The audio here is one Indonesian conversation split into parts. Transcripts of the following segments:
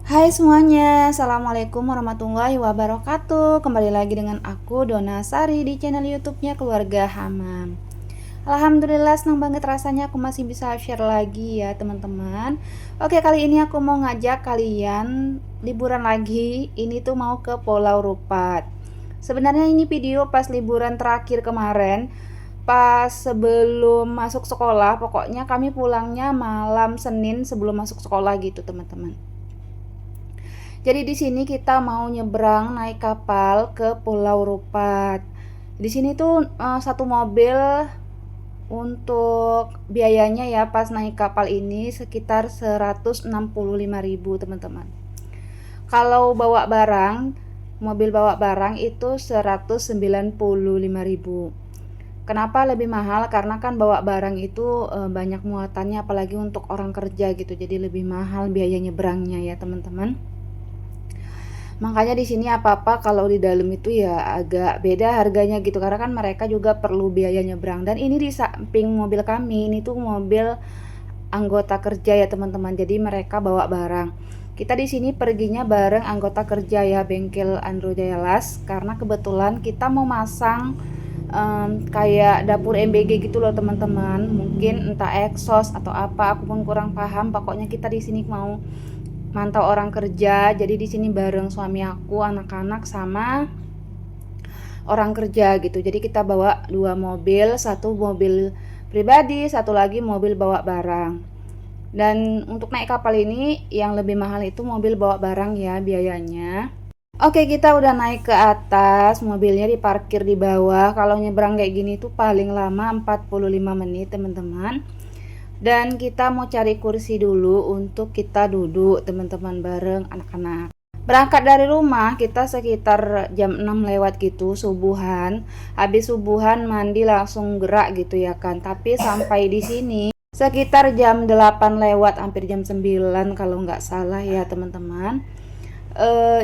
Hai semuanya, Assalamualaikum warahmatullahi wabarakatuh. Kembali lagi dengan aku Dona Sari di channel YouTube-nya Keluarga Hamam. Alhamdulillah senang banget rasanya aku masih bisa share lagi ya teman-teman. Oke, kali ini aku mau ngajak kalian liburan lagi. Ini tuh mau ke Pulau Rupat. Sebenarnya ini video pas liburan terakhir kemarin, pas sebelum masuk sekolah. Pokoknya kami pulangnya malam Senin sebelum masuk sekolah gitu teman-teman. Jadi di sini kita mau nyebrang naik kapal ke Pulau Rupat. Di sini tuh satu mobil untuk biayanya ya pas naik kapal ini sekitar 165.000 teman-teman. Kalau bawa barang, mobil bawa barang itu 195.000. Kenapa lebih mahal? Karena kan bawa barang itu banyak muatannya apalagi untuk orang kerja gitu. Jadi lebih mahal biaya nyebrangnya ya teman-teman. Makanya di sini apa-apa kalau di dalam itu ya agak beda harganya gitu karena kan mereka juga perlu biaya nyebrang. Dan ini di samping mobil kami, ini tuh mobil anggota kerja ya teman-teman. Jadi mereka bawa barang. Kita di sini perginya bareng anggota kerja ya bengkel Andro Jaya Las karena kebetulan kita mau masang kayak dapur MBG gitu loh teman-teman. Mungkin entah exhaust atau apa, aku pun kurang paham. Pokoknya kita di sini mau mantau orang kerja. Jadi di sini bareng suami aku, anak-anak sama orang kerja gitu. Jadi kita bawa dua mobil, satu mobil pribadi, satu lagi mobil bawa barang. Dan untuk naik kapal ini yang lebih mahal itu mobil bawa barang ya biayanya. Oke, kita udah naik ke atas, mobilnya diparkir di bawah. Kalau nyebrang kayak gini tuh paling lama 45 menit teman-teman. Dan kita mau cari kursi dulu untuk kita duduk teman-teman bareng anak-anak. Berangkat dari rumah kita sekitar jam 6 lewat gitu subuhan. Habis subuhan mandi langsung gerak gitu ya kan. Tapi sampai di sini sekitar jam 8 lewat hampir jam 9 kalau nggak salah ya teman-teman.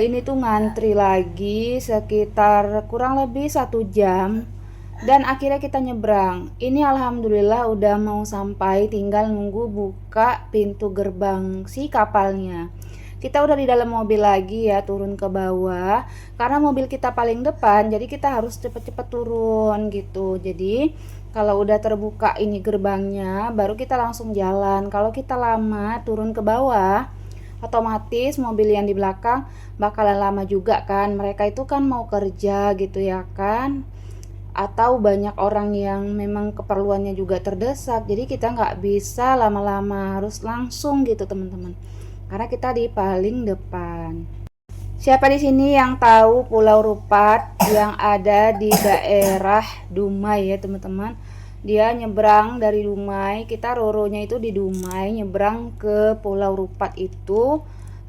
Ini tuh ngantri lagi sekitar kurang lebih 1 jam. Dan akhirnya kita nyebrang. Ini alhamdulillah udah mau sampai, tinggal nunggu buka pintu gerbang si kapalnya. Kita udah di dalam mobil lagi ya, turun ke bawah. Karena mobil kita paling depan, jadi kita harus cepet-cepet turun gitu. Jadi kalau udah terbuka ini gerbangnya, baru kita langsung jalan. Kalau kita lama turun ke bawah, otomatis mobil yang di belakang bakalan lama juga kan. Mereka itu kan mau kerja gitu ya kan, atau banyak orang yang memang keperluannya juga terdesak. Jadi kita nggak bisa lama-lama, harus langsung gitu teman-teman karena kita di paling depan. Siapa di sini yang tahu Pulau Rupat yang ada di daerah Dumai ya teman-teman? Dia nyebrang dari Dumai, kita roronya itu di Dumai, nyebrang ke Pulau Rupat itu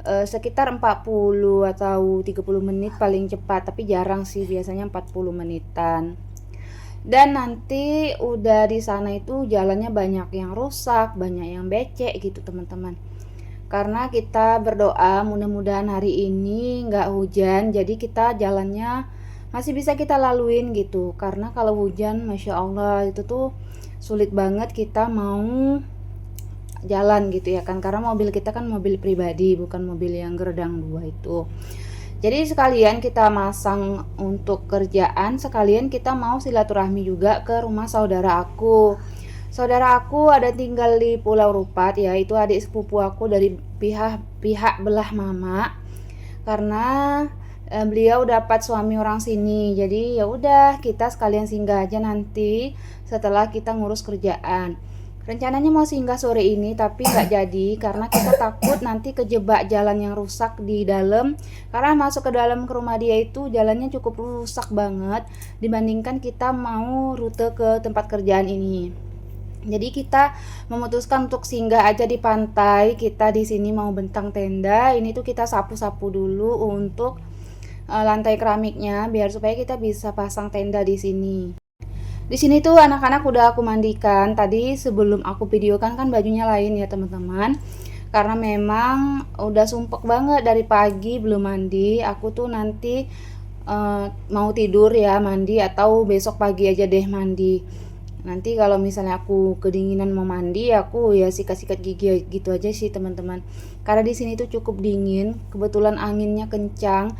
sekitar 40 atau 30 menit paling cepat, tapi jarang sih, biasanya 40 menitan. Dan nanti udah di sana itu jalannya banyak yang rusak, banyak yang becek gitu teman-teman. Karena kita berdoa mudah-mudahan hari ini nggak hujan, jadi kita jalannya masih bisa kita laluin gitu. Karena kalau hujan, masya Allah itu tuh sulit banget kita mau jalan gitu ya kan. Karena mobil kita kan mobil pribadi, bukan mobil yang gerbang dua itu. Jadi sekalian kita masang untuk kerjaan, sekalian kita mau silaturahmi juga ke rumah saudara aku. Saudara aku ada tinggal di Pulau Rupat ya, itu adik sepupu aku dari pihak belah mama. Karena beliau dapat suami orang sini. Jadi ya udah kita sekalian singgah aja nanti setelah kita ngurus kerjaan. Rencananya mau singgah sore ini tapi nggak jadi karena kita takut nanti kejebak jalan yang rusak di dalam. Karena masuk ke dalam ke rumah dia itu jalannya cukup rusak banget dibandingkan kita mau rute ke tempat kerjaan ini. Jadi kita memutuskan untuk singgah aja di pantai. Kita di sini mau bentang tenda. Ini tuh kita sapu-sapu dulu untuk lantai keramiknya biar supaya kita bisa pasang tenda di sini. Di sini tuh anak-anak udah aku mandikan. Tadi sebelum aku videokan kan bajunya lain ya teman-teman. Karena memang udah sumpek banget dari pagi belum mandi. Aku tuh nanti mau tidur ya mandi atau besok pagi aja deh mandi. Nanti kalau misalnya aku kedinginan mau mandi, aku ya sikat-sikat gigi gitu aja sih teman-teman. Karena di sini tuh cukup dingin, kebetulan anginnya kencang.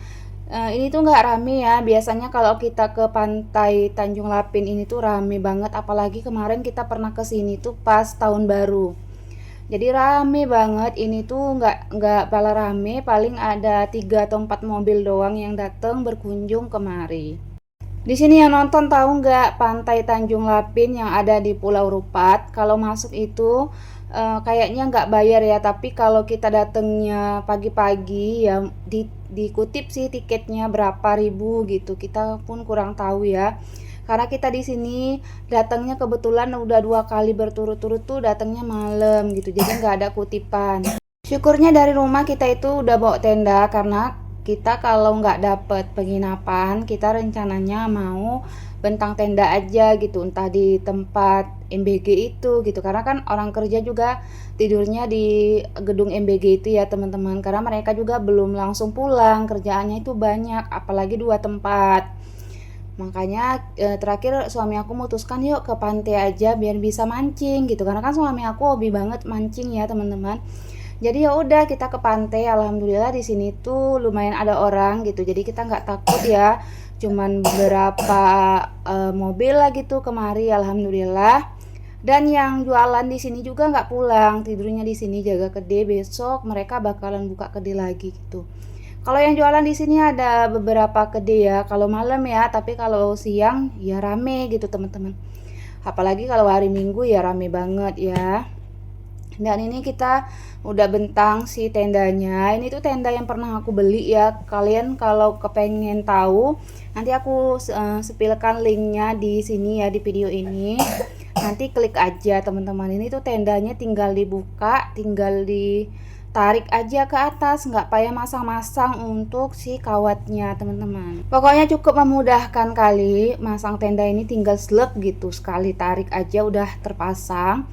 Ini tuh nggak rame ya. Biasanya kalau kita ke pantai Tanjung Lapin ini tuh rame banget. Apalagi kemarin kita pernah ke sini tuh pas tahun baru. Jadi rame banget. Ini tuh nggak pala rame. Paling ada 3 atau 4 mobil doang yang datang berkunjung kemari. Di sini yang nonton tahu nggak Pantai Tanjung Lapin yang ada di Pulau Rupat? Kalau masuk itu kayaknya nggak bayar ya, tapi kalau kita datangnya pagi-pagi ya dikutip sih tiketnya berapa ribu gitu. Kita pun kurang tahu ya. Karena kita di sini datangnya kebetulan udah 2 kali berturut-turut tuh datangnya malam gitu, jadi nggak ada kutipan. Syukurnya dari rumah kita itu udah bawa tenda karena kita kalau nggak dapet penginapan, kita rencananya mau bentang tenda aja gitu, entah di tempat MBG itu gitu. Karena kan orang kerja juga tidurnya di gedung MBG itu ya teman-teman. Karena mereka juga belum langsung pulang, kerjaannya itu banyak, apalagi 2 tempat. Makanya terakhir suami aku memutuskan yuk ke pantai aja biar bisa mancing gitu. Karena kan suami aku hobi banget mancing ya teman-teman. Jadi ya udah kita ke pantai. Alhamdulillah di sini tuh lumayan ada orang gitu. Jadi kita nggak takut ya. Cuman beberapa mobil lah gitu kemari. Alhamdulillah. Dan yang jualan di sini juga nggak pulang, tidurnya di sini jaga kedai. Besok mereka bakalan buka kedai lagi gitu. Kalau yang jualan di sini ada beberapa kedai ya. Kalau malam ya, tapi kalau siang ya rame gitu teman-teman. Apalagi kalau hari Minggu ya rame banget ya. Dan ini kita udah bentang si tendanya. Ini tuh tenda yang pernah aku beli ya. Kalian kalau kepengen tahu, nanti aku sepilkan linknya di sini ya di video ini. Nanti klik aja teman-teman. Ini tuh tendanya tinggal dibuka, tinggal ditarik aja ke atas, nggak payah masang-masang untuk si kawatnya teman-teman. Pokoknya cukup memudahkan kali. Masang tenda ini tinggal slep gitu, sekali tarik aja udah terpasang.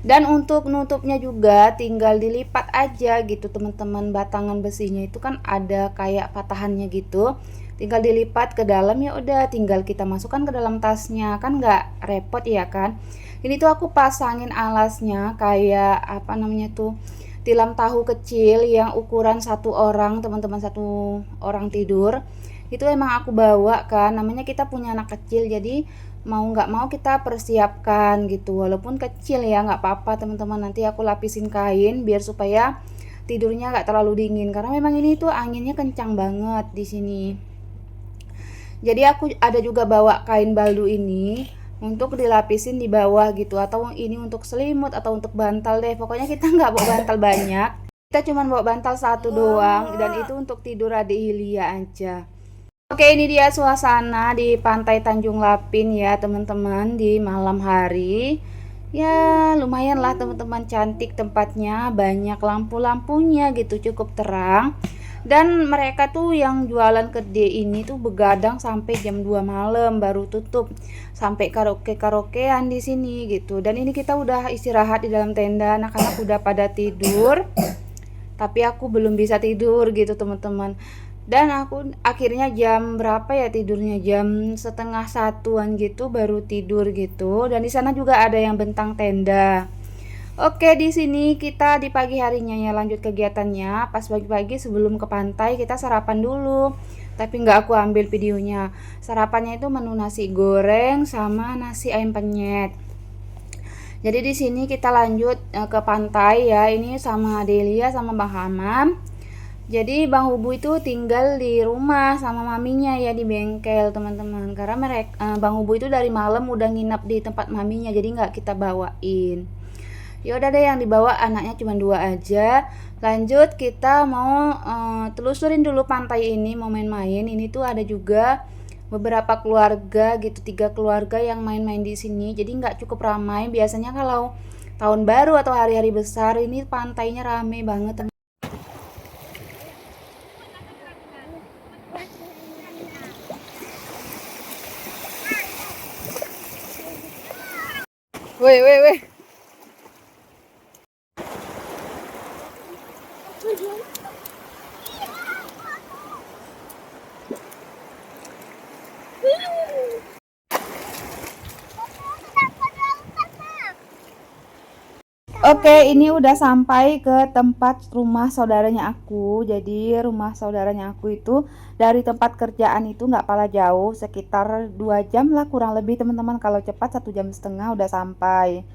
Dan untuk nutupnya juga tinggal dilipat aja gitu teman-teman. Batangan besinya itu kan ada kayak patahannya gitu, tinggal dilipat ke dalam, ya udah tinggal kita masukkan ke dalam tasnya, kan nggak repot ya kan. Ini tuh aku pasangin alasnya kayak apa namanya tuh, tilam tahu kecil yang ukuran 1 orang teman-teman, 1 orang tidur. Itu emang aku bawa kan, namanya kita punya anak kecil, jadi mau nggak mau kita persiapkan gitu. Walaupun kecil ya nggak apa-apa teman-teman, nanti aku lapisin kain biar supaya tidurnya nggak terlalu dingin, karena memang ini tuh anginnya kencang banget di sini. Jadi aku ada juga bawa kain baldu ini untuk dilapisin di bawah gitu, atau ini untuk selimut atau untuk bantal deh. Pokoknya kita nggak bawa bantal banyak, kita cuma bawa bantal 1 doang, dan itu untuk tidur adik Hilia aja. Oke, ini dia suasana di Pantai Tanjung Lapin ya teman-teman di malam hari. Ya lumayan lah teman-teman, cantik tempatnya, banyak lampu-lampunya gitu, cukup terang. Dan mereka tuh yang jualan kedai ini tuh begadang sampai jam 2 malam baru tutup. Sampai karaoke-karaokean di sini gitu. Dan ini kita udah istirahat di dalam tenda, anak-anak udah pada tidur. Tapi aku belum bisa tidur gitu teman-teman. Dan aku akhirnya jam berapa ya tidurnya, jam setengah satuan gitu baru tidur gitu. Dan di sana juga ada yang bentang tenda. Oke, di sini kita di pagi harinya ya lanjut kegiatannya. Pas pagi-pagi sebelum ke pantai kita sarapan dulu. Tapi nggak aku ambil videonya. Sarapannya itu menu nasi goreng sama nasi ayam penyet. Jadi di sini kita lanjut ke pantai ya. Ini sama Delia sama Bang Hamam. Jadi Bang Hubu itu tinggal di rumah sama maminya ya di bengkel teman-teman. Karena Bang Hubu itu dari malam udah nginap di tempat maminya, jadi nggak kita bawain. Ya udah deh, yang dibawa anaknya cuma 2 aja. Lanjut kita mau telusurin dulu pantai ini, mau main-main. Ini tuh ada juga beberapa keluarga gitu, 3 keluarga yang main-main di sini. Jadi nggak cukup ramai. Biasanya kalau tahun baru atau hari-hari besar ini pantainya rame banget. Weh, weh, weh. Oke, ini udah sampai ke tempat rumah saudaranya aku. Jadi rumah saudaranya aku itu dari tempat kerjaan itu nggak pala jauh, sekitar 2 jam lah kurang lebih teman-teman. Kalau cepat 1,5 jam udah sampai.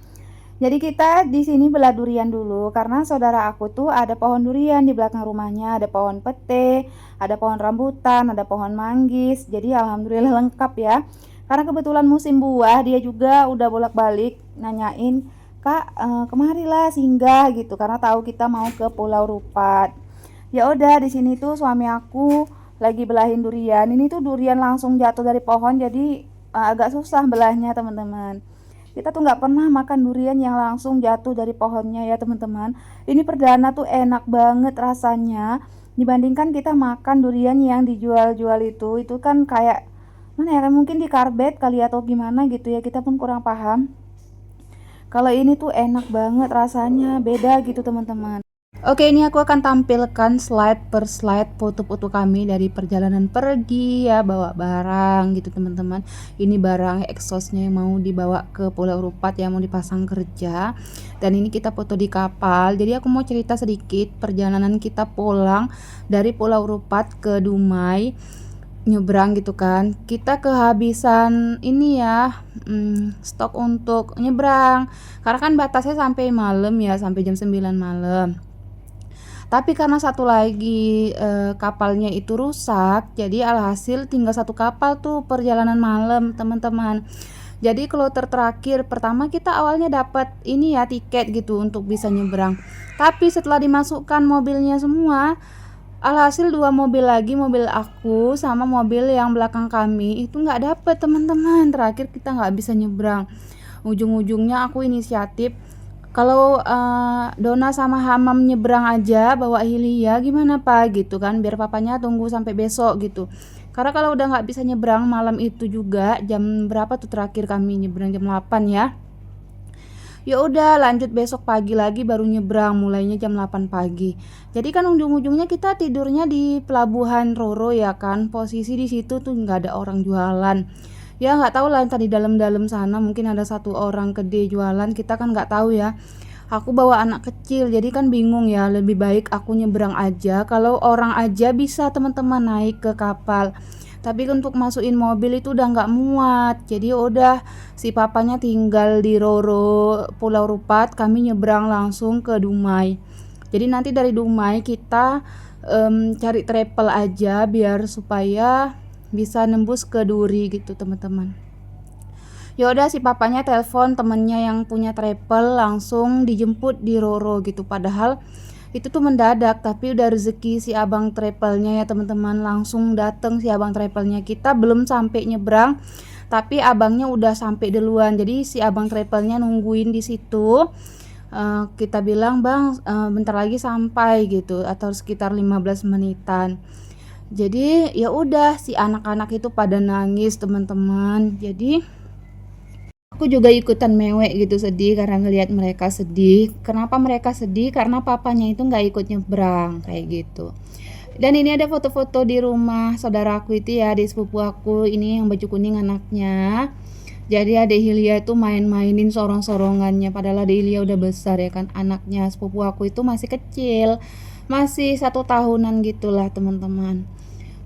Jadi kita di sini belah durian dulu karena saudara aku tuh ada pohon durian di belakang rumahnya, ada pohon pete, ada pohon rambutan, ada pohon manggis. Jadi alhamdulillah lengkap ya. Karena kebetulan musim buah, dia juga udah bolak-balik nanyain, "Kak, kemarilah singgah," gitu karena tahu kita mau ke Pulau Rupat. Ya udah di sini tuh suami aku lagi belahin durian. Ini tuh durian langsung jatuh dari pohon jadi agak susah belahnya teman-teman. Kita tuh nggak pernah makan durian yang langsung jatuh dari pohonnya ya teman-teman. Ini perdana tuh enak banget rasanya. Dibandingkan kita makan durian yang dijual-jual itu kan kayak mana ya, mungkin di karbet kali atau gimana gitu ya, kita pun kurang paham. Kalau ini tuh enak banget rasanya, beda gitu teman-teman. Oke, ini aku akan tampilkan slide per slide foto-foto kami dari perjalanan pergi ya, bawa barang gitu teman-teman. Ini barang exhaustnya yang mau dibawa ke Pulau Rupat yang mau dipasang kerja. Dan ini kita foto di kapal. Jadi aku mau cerita sedikit perjalanan kita pulang dari Pulau Rupat ke Dumai, nyebrang gitu kan. Kita kehabisan ini ya, stok untuk nyebrang. Karena kan batasnya sampai malam ya, sampai jam 9 malam. Tapi karena satu lagi kapalnya itu rusak, jadi alhasil tinggal satu kapal tuh perjalanan malam teman-teman. Jadi kloter terakhir pertama kita awalnya dapat ini ya tiket gitu untuk bisa nyebrang. Tapi setelah dimasukkan mobilnya semua, alhasil 2 mobil lagi, mobil aku sama mobil yang belakang kami itu nggak dapet teman-teman. Terakhir kita nggak bisa nyebrang. Ujung-ujungnya aku inisiatif, kalau Dona sama Hamam nyebrang aja bawa Hilya gimana Pak gitu kan, biar papanya tunggu sampai besok gitu. Karena kalau udah nggak bisa nyebrang malam itu juga, jam berapa tuh terakhir kami nyebrang, jam 8 ya. Ya udah lanjut besok pagi lagi baru nyebrang, mulainya jam 8 pagi. Jadi kan ujung-ujungnya kita tidurnya di pelabuhan Roro ya kan. Posisi di situ tuh nggak ada orang jualan. Ya nggak tahu lah, entah di dalam-dalam sana mungkin ada satu orang gede jualan, kita kan nggak tahu ya. Aku bawa anak kecil jadi kan bingung ya, lebih baik aku nyebrang aja. Kalau orang aja bisa teman-teman naik ke kapal, tapi untuk masukin mobil itu udah nggak muat. Jadi udah si papanya tinggal di Roro Pulau Rupat, kami nyebrang langsung ke Dumai. Jadi nanti dari Dumai kita cari travel aja biar supaya bisa nembus ke Duri gitu teman-teman. Ya udah si papanya telepon temennya yang punya travel, langsung dijemput di Roro gitu. Padahal itu tuh mendadak, tapi udah rezeki si abang travelnya ya teman-teman, langsung dateng si abang travelnya. Kita belum sampai nyebrang tapi abangnya udah sampai duluan. Jadi si abang travelnya nungguin di situ. Kita bilang bang bentar lagi sampai gitu, atau sekitar 15 menitan. Jadi ya udah si anak-anak itu pada nangis teman-teman. Jadi aku juga ikutan mewek gitu, sedih karena ngelihat mereka sedih. Kenapa mereka sedih? Karena papanya itu nggak ikut nyebrang kayak gitu. Dan ini ada foto-foto di rumah saudaraku itu ya, di sepupu aku ini yang baju kuning anaknya. Jadi adek Hilya itu main-mainin sorong-sorongannya, padahal adek Hilya udah besar ya kan. Anaknya sepupu aku itu masih kecil, masih 1 tahunan gitulah teman-teman.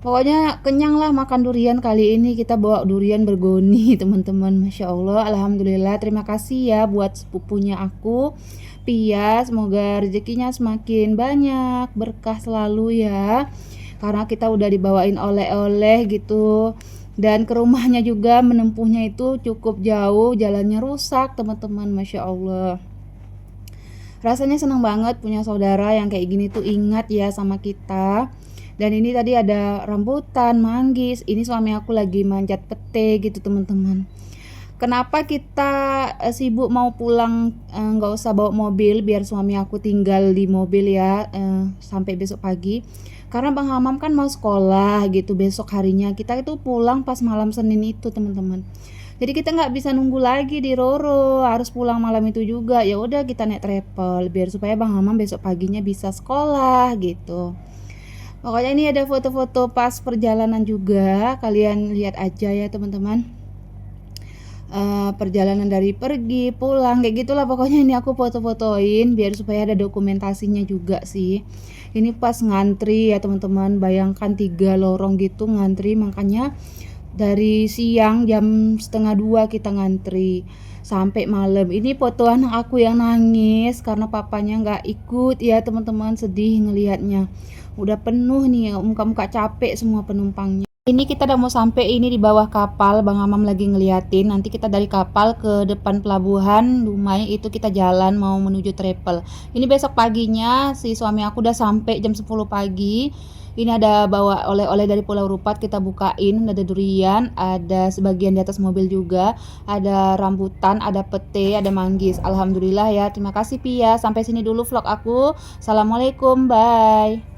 Pokoknya kenyang lah makan durian kali ini, kita bawa durian bergoni teman-teman. Masya Allah, Alhamdulillah, terima kasih ya buat sepupunya aku Pia, semoga rezekinya semakin banyak, berkah selalu ya. Karena kita udah dibawain oleh-oleh gitu. Dan ke rumahnya juga menempuhnya itu cukup jauh, jalannya rusak teman-teman. Masya Allah, rasanya senang banget punya saudara yang kayak gini tuh, ingat ya sama kita. Dan ini tadi ada rambutan, manggis. Ini suami aku lagi manjat pete gitu teman-teman. Kenapa kita sibuk mau pulang, nggak usah bawa mobil, biar suami aku tinggal di mobil ya sampai besok pagi. Karena Bang Hamam kan mau sekolah gitu besok harinya. Kita itu pulang pas malam Senin itu teman-teman. Jadi kita nggak bisa nunggu lagi di Roro, harus pulang malam itu juga. Ya udah kita naik travel biar supaya Bang Hamam besok paginya bisa sekolah gitu. Pokoknya ini ada foto-foto pas perjalanan juga, kalian lihat aja ya teman-teman. perjalanan dari pergi, pulang, kayak gitulah pokoknya ini aku foto-fotoin biar supaya ada dokumentasinya juga sih. Ini pas ngantri ya teman-teman, bayangkan 3 lorong gitu ngantri, makanya dari siang jam setengah 2 kita ngantri sampai malam. Ini foto anak aku yang nangis karena papanya nggak ikut ya teman-teman, sedih ngelihatnya. Udah penuh nih, muka-muka capek semua penumpangnya. Ini kita udah mau sampai ini di bawah kapal, Bang Amam lagi ngeliatin. Nanti kita dari kapal ke depan pelabuhan Dumai itu kita jalan mau menuju travel. Ini besok paginya si suami aku udah sampai jam 10 pagi. Ini ada bawa oleh-oleh dari Pulau Rupat, kita bukain, ada durian, ada sebagian di atas mobil juga, ada rambutan, ada pete, ada manggis. Alhamdulillah ya. Terima kasih Pia. Sampai sini dulu vlog aku. Assalamualaikum, bye.